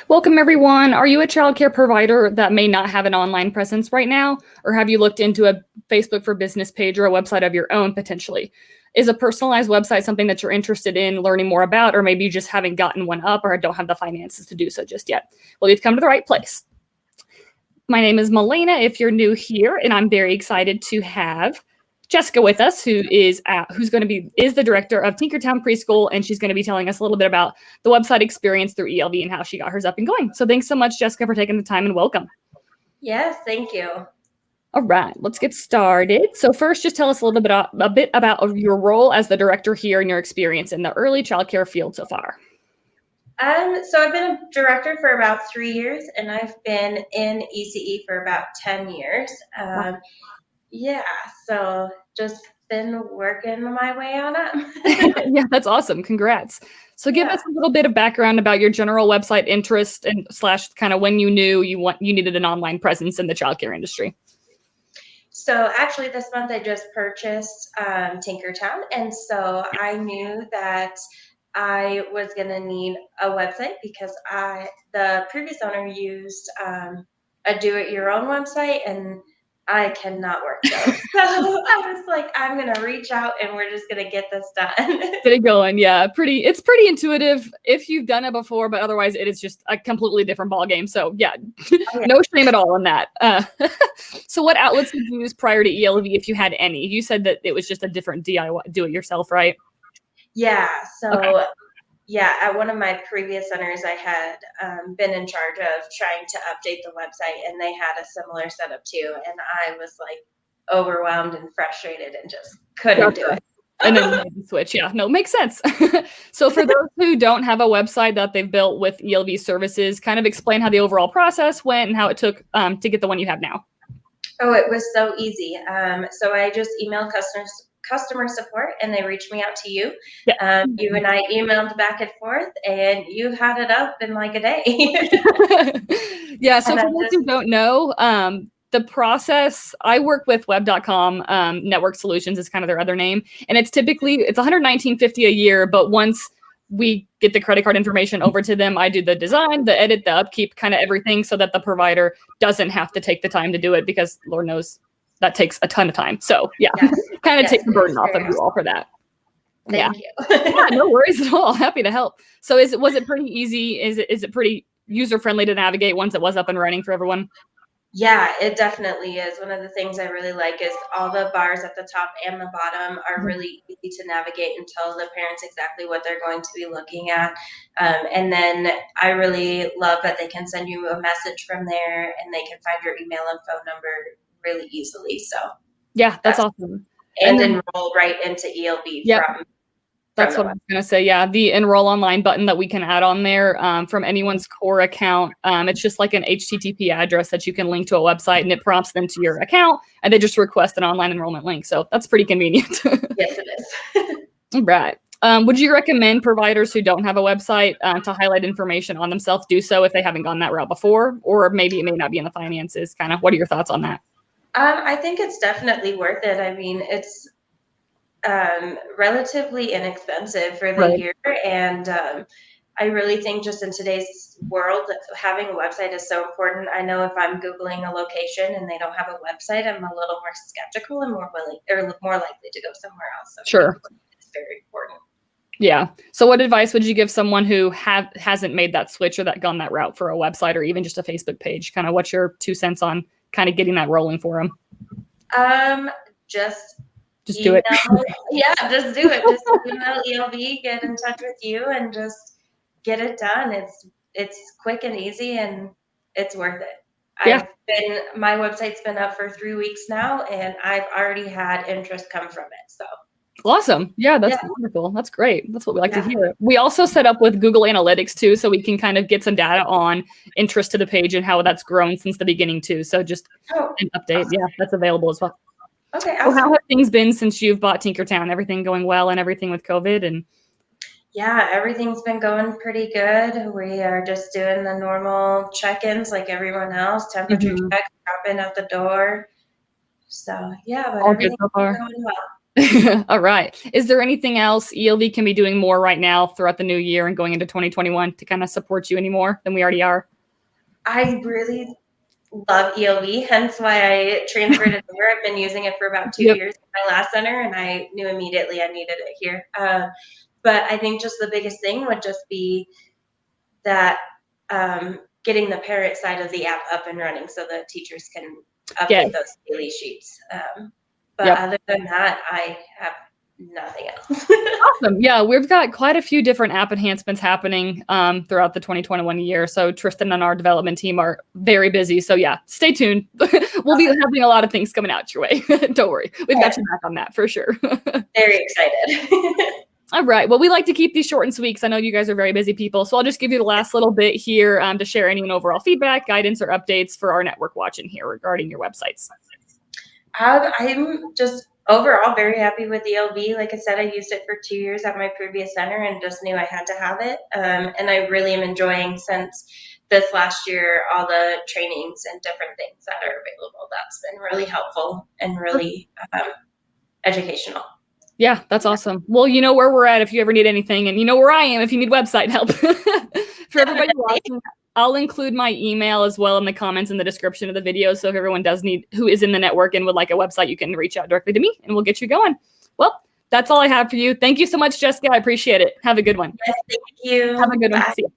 Welcome, everyone. Are you a childcare provider that may not have an online presence right now? Or have you looked into a Facebook for Business page or a website of your own potentially? Is a personalized website something that you're interested in learning more about, or maybe you just haven't gotten one up or don't have the finances to do so just yet? Well, you've come to the right place. My name is Milena, if you're new here, and I'm very excited to have Jessica with us, who's going to be the director of Tinkertown Preschool, and she's going to be telling us a little bit about the website experience through ELV and how she got hers up and going. So thanks so much, Jessica, for taking the time, and welcome. Yes, thank you. All right, let's get started. So first, just tell us a bit about your role as the director here and your experience in the early childcare field so far. So I've been a director for about 3 years, and I've been in ECE for about 10 years. Yeah, so just been working my way on up. Yeah, that's awesome. Congrats. So give us a little bit of background about your general website interest and / kind of when you knew you needed an online presence in the childcare industry. So actually this month I just purchased Tinkertown, and so I knew that I was going to need a website because the previous owner used a do-it-your-own website, and I cannot work those. So I was like, I'm going to reach out and we're just going to get this done. Get it going. Yeah, it's pretty intuitive if you've done it before, but otherwise it is just a completely different ballgame. So yeah, no shame at all in that. So what outlets did you use prior to ELV, if you had any? You said that it was just a different DIY, do-it-yourself, right? Yeah. So okay. Yeah, at one of my previous centers, I had been in charge of trying to update the website, and they had a similar setup too. And I was like overwhelmed and frustrated and just couldn't do it. And then you made the switch. Yeah, no, makes sense. So for those who don't have a website that they've built with ELV services, kind of explain how the overall process went and how it took to get the one you have now. Oh, it was so easy. So I just emailed customer support, and they reached me out to you. Yeah. You and I emailed back and forth, and you had it up in like a day. Yeah, so for those who don't know, the process, I work with web.com, Network Solutions is kind of their other name, and it's $119.50 a year, but once we get the credit card information over to them, I do the design, the edit, the upkeep, kind of everything, so that the provider doesn't have to take the time to do it, because Lord knows that takes a ton of time. So yeah, kind of take the burden off of you all for that. Thank you. Yeah, no worries at all. Happy to help. So was it pretty easy? Is it pretty user-friendly to navigate once it was up and running for everyone? Yeah, it definitely is. One of the things I really like is all the bars at the top and the bottom are really easy to navigate and tell the parents exactly what they're going to be looking at. And then I really love that they can send you a message from there, and they can find your email and phone number really easily. So yeah, that's awesome. And enroll right into ELV from That's what I was going to say. Yeah, the enroll online button that we can add on there from anyone's core account. It's just like an HTTP address that you can link to a website, and it prompts them to your account, and they just request an online enrollment link. So that's pretty convenient. Yes, it is. Right. Would you recommend providers who don't have a website to highlight information on themselves do so if they haven't gone that route before? Or maybe it may not be in the finances. Kind of, what are your thoughts on that? I think it's definitely worth it. I mean, it's relatively inexpensive for the year, and I really think just in today's world, having a website is so important. I know if I'm Googling a location and they don't have a website, I'm a little more skeptical and more likely to go somewhere else. So sure, it's very important. Yeah. So what advice would you give someone who hasn't made that switch or gone that route for a website or even just a Facebook page? Kind of what's your 2 cents on kind of getting that rolling for them? Just do it. Yeah, just do it. Just email ELV, get in touch with you, and just get it done. It's quick and easy, and it's worth it. Yeah. My website's been up for 3 weeks now, and I've already had interest come from it. So awesome. Yeah, that's wonderful. That's great. That's what we like to hear. We also set up with Google Analytics too, so we can kind of get some data on interest to the page and how that's grown since the beginning too. So just an update. Yeah, that's available as well. Okay. So how have things been since you've bought Tinkertown? Everything going well and everything with COVID? And yeah, everything's been going pretty good. We are just doing the normal check-ins like everyone else, temperature checks, dropping at the door. So yeah, but everything's going well. All right. Is there anything else ELV can be doing more right now throughout the new year and going into 2021 to kind of support you any more than we already are? I really love ELV, hence why I transferred it over. I've been using it for about 2 Yep. years at my last center, and I knew immediately I needed it here. But I think just the biggest thing would just be that getting the parent side of the app up and running so that teachers can Yes. update those daily sheets. But Yep. other than that, I have nothing else. Awesome. Yeah, we've got quite a few different app enhancements happening throughout the 2021 year. So Tristan and our development team are very busy. So yeah, stay tuned. We'll be having a lot of things coming out your way. Don't worry. We've got you back on that for sure. Very excited. All right. Well, we like to keep these short and sweet because I know you guys are very busy people. So I'll just give you the last little bit here to share any and overall feedback, guidance, or updates for our network watching here regarding your websites. I'm just overall very happy with the LV. Like I said, I used it for 2 years at my previous center and just knew I had to have it. And I really am enjoying since this last year all the trainings and different things that are available. That's been really helpful and really educational. Yeah, that's awesome. Well, you know where we're at if you ever need anything, and you know where I am if you need website help. For everybody watching, I'll include my email as well in the comments in the description of the video. So if everyone does need, who is in the network and would like a website, you can reach out directly to me and we'll get you going. Well, that's all I have for you. Thank you so much, Jessica. I appreciate it. Have a good one. Yes, thank you. Have a good one. Bye. See you.